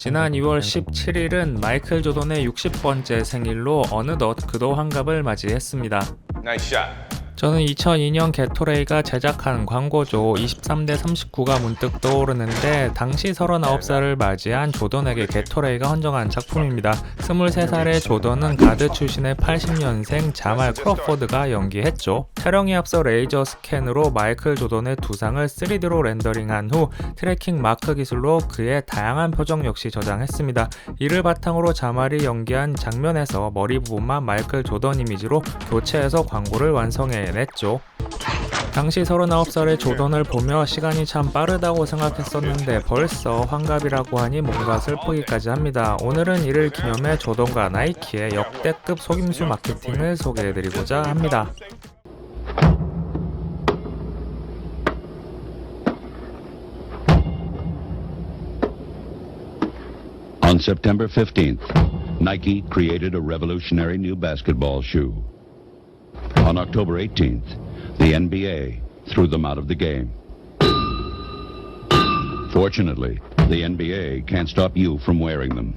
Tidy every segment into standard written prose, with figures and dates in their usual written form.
지난 2월 17일은 마이클 조던의 60번째 생일로 어느덧 그도 환갑을 맞이했습니다. Nice shot. 저는 2002년 게토레이가 제작한 광고죠. 23대 39가 문득 떠오르는데 당시 39살을 맞이한 조던에게 게토레이가 헌정한 작품입니다. 23살의 조던은 가드 출신의 80년생 자말 크로포드가 연기했죠. 촬영에 앞서 레이저 스캔으로 마이클 조던의 두상을 3D로 렌더링한 후 트래킹 마크 기술로 그의 다양한 표정 역시 저장했습니다. 이를 바탕으로 자말이 연기한 장면에서 머리 부분만 마이클 조던 이미지로 교체해서 광고를 완성해냈죠. 당시 39살의 조던을 보며 시간이 참 빠르다고 생각했었는데 벌써 환갑이라고 하니 뭔가 슬프기까지 합니다. 오늘은 이를 기념해 조던과 나이키의 역대급 속임수 마케팅을 소개해드리고자 합니다. On September 15th, Nike created a revolutionary new basketball shoe. On October 18th, the NBA threw them out of the game. Fortunately, the NBA can't stop you from wearing them.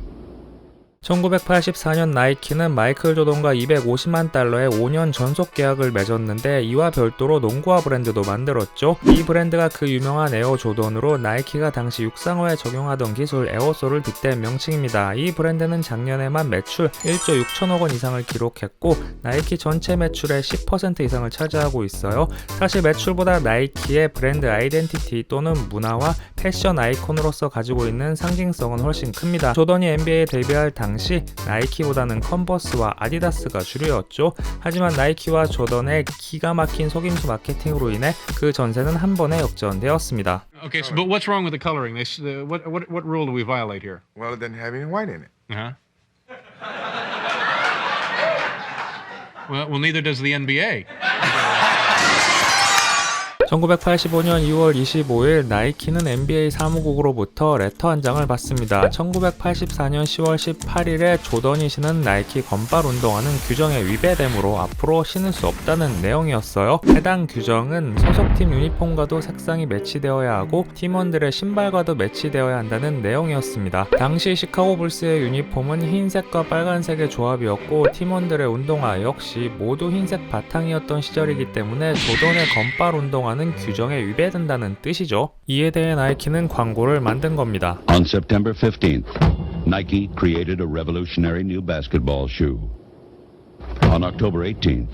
1984년 나이키는 마이클 조던과 $250만 5년 전속 계약을 맺었는데 이와 별도로 농구화 브랜드도 만들었죠. 이 브랜드가 그 유명한 에어 조던으로 나이키가 당시 육상화에 적용하던 기술 에어솔을 빗댄 명칭입니다. 이 브랜드는 작년에만 매출 1조 6천억 원 이상을 기록했고 나이키 전체 매출의 10% 이상을 차지하고 있어요. 사실 매출보다 나이키의 브랜드 아이덴티티 또는 문화와 패션 아이콘으로서 가지고 있는 상징성은 훨씬 큽니다. 조던이 NBA에 데뷔할 당시 나이키보다는 컨버스와 아디다스가 주류였죠. 하지만 나이키와 조던의 기가 막힌 속임수 마케팅으로 인해 그 전세는 한 번에 역전되었습니다. Okay, so but what's wrong with the coloring? What rule do we violate here? Well, it doesn't have any white in it. Uh-huh. Well, neither does the NBA. 1985년 2월 25일 나이키는 NBA 사무국으로부터 레터 한 장을 받습니다. 1984년 10월 18일에 조던이 신은 나이키 건발 운동화는 규정에 위배되므로 앞으로 신을 수 없다는 내용이었어요. 해당 규정은 소속팀 유니폼과도 색상이 매치되어야 하고 팀원들의 신발과도 매치되어야 한다는 내용이었습니다. 당시 시카고 불스의 유니폼은 흰색과 빨간색의 조합이었고 팀원들의 운동화 역시 모두 흰색 바탕이었던 시절이기 때문에 조던의 건발 운동화는 규정에 위배된다는 뜻이죠. 이에 대해 나이키는 광고를 만든 겁니다. On September 15th, Nike created a revolutionary new basketball shoe. On October 18th,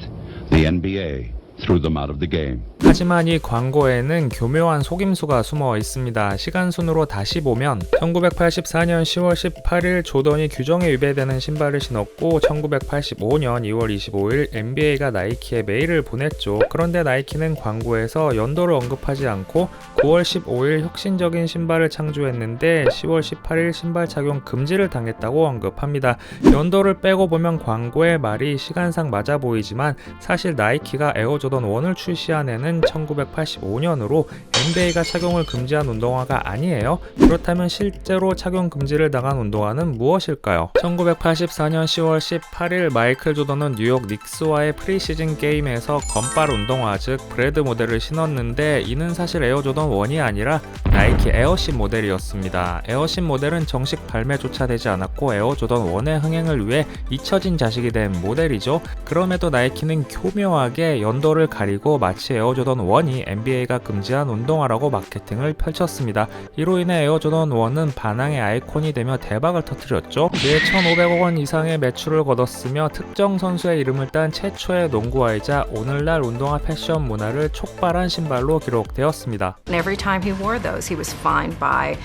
the NBA threw them out of the game. 하지만 이 광고에는 교묘한 속임수가 숨어 있습니다. 시간 순으로 다시 보면 1984년 10월 18일 조던이 규정에 위배되는 신발을 신었고 1985년 2월 25일 NBA가 나이키에 메일을 보냈죠. 그런데 나이키는 광고에서 연도를 언급하지 않고 9월 15일 혁신적인 신발을 창조했는데 10월 18일 신발 착용 금지를 당했다고 언급합니다. 연도를 빼고 보면 광고의 말이 시간상 맞아 보이지만 사실 나이키가 에어 조던 1을 출시한 해는 1985년으로 NBA가 착용을 금지한 운동화가 아니에요. 그렇다면 실제로 착용 금지를 당한 운동화는 무엇일까요? 1984년 10월 18일 마이클 조던은 뉴욕 닉스와의 프리시즌 게임에서 건발 운동화 즉 브레드 모델을 신었는데 이는 사실 에어 조던 1이 아니라 나이키 에어십 모델이었습니다. 에어십 모델은 정식 발매조차 되지 않았고 에어 조던 1의 흥행을 위해 잊혀진 자식이 된 모델이죠. 그럼에도 나이키는 교묘하게 연도를 가리고 마치 에어 조던 1이 NBA가 금지한 운동화라고 마케팅을 펼쳤습니다. 이로 인해 에어 조던 1은 반항의 아이콘이 되며 대박을 터뜨렸죠. 이에 1,500억 원 이상의 매출을 거뒀으며 특정 선수의 이름을 딴 최초의 농구화이자 오늘날 운동화 패션 문화를 촉발한 신발로 기록되었습니다. Every time he wore those, he was fined by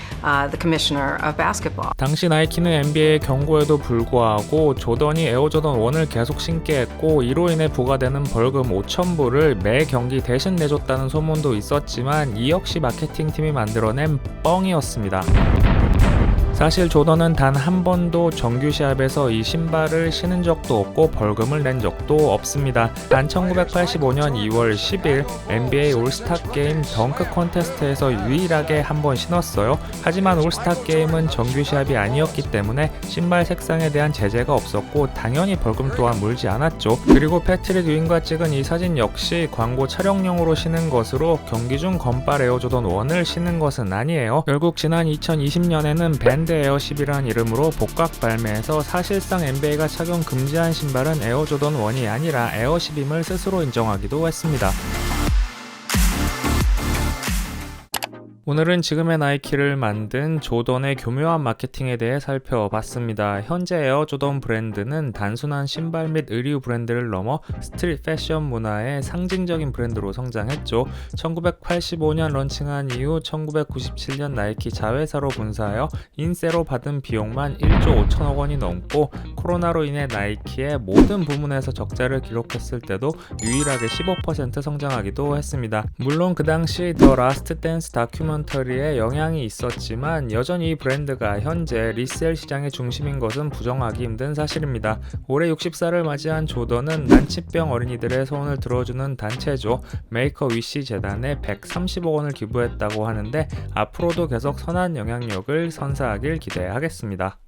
the commissioner of basketball. 당시 나이키는 NBA의 경고에도 불구하고 조던이 에어 조던 1을 계속 신게 했고 이로 인해 부과되는 벌금 5,000불을 매 경기 대신 내줬다는 소문도 있었지만 이 역시 마케팅팀이 만들어낸 뻥이었습니다. 사실 조던은 단 한 번도 정규 시합에서 이 신발을 신은 적도 없고 벌금을 낸 적도 없습니다. 단 1985년 2월 10일 NBA 올스타 게임 덩크 콘테스트에서 유일하게 한 번 신었어요. 하지만 올스타 게임은 정규 시합이 아니었기 때문에 신발 색상에 대한 제재가 없었고 당연히 벌금 또한 물지 않았죠. 그리고 패트릭 윙과 찍은 이 사진 역시 광고 촬영용으로 신은 것으로 경기 중 건발 에어 조던 1을 신은 것은 아니에요. 결국 지난 2020년에는 밴 현대 에어 10이란 이름으로 복각 발매해서 사실상 NBA가 착용 금지한 신발은 에어 조던 1이 아니라 에어 10임을 스스로 인정하기도 했습니다. 오늘은 지금의 나이키를 만든 조던의 교묘한 마케팅에 대해 살펴봤습니다. 현재 에어 조던 브랜드는 단순한 신발 및 의류 브랜드를 넘어 스트릿 패션 문화의 상징적인 브랜드로 성장했죠. 1985년 런칭한 이후 1997년 나이키 자회사로 분사하여 인세로 받은 비용만 1조 5천억 원이 넘고 코로나로 인해 나이키의 모든 부문에서 적자를 기록했을 때도 유일하게 15% 성장하기도 했습니다. 물론 그 당시 더 라스트 댄스 다큐멘터리에 영향이 있었지만 여전히 이 브랜드가 현재 리셀 시장의 중심인 것은 부정하기 힘든 사실입니다. 올해 60살을 맞이한 조던은 난치병 어린이들의 소원을 들어주는 단체죠. 메이커 위시 재단에 130억 원을 기부했다고 하는데 앞으로도 계속 선한 영향력을 선사하길 기대하겠습니다.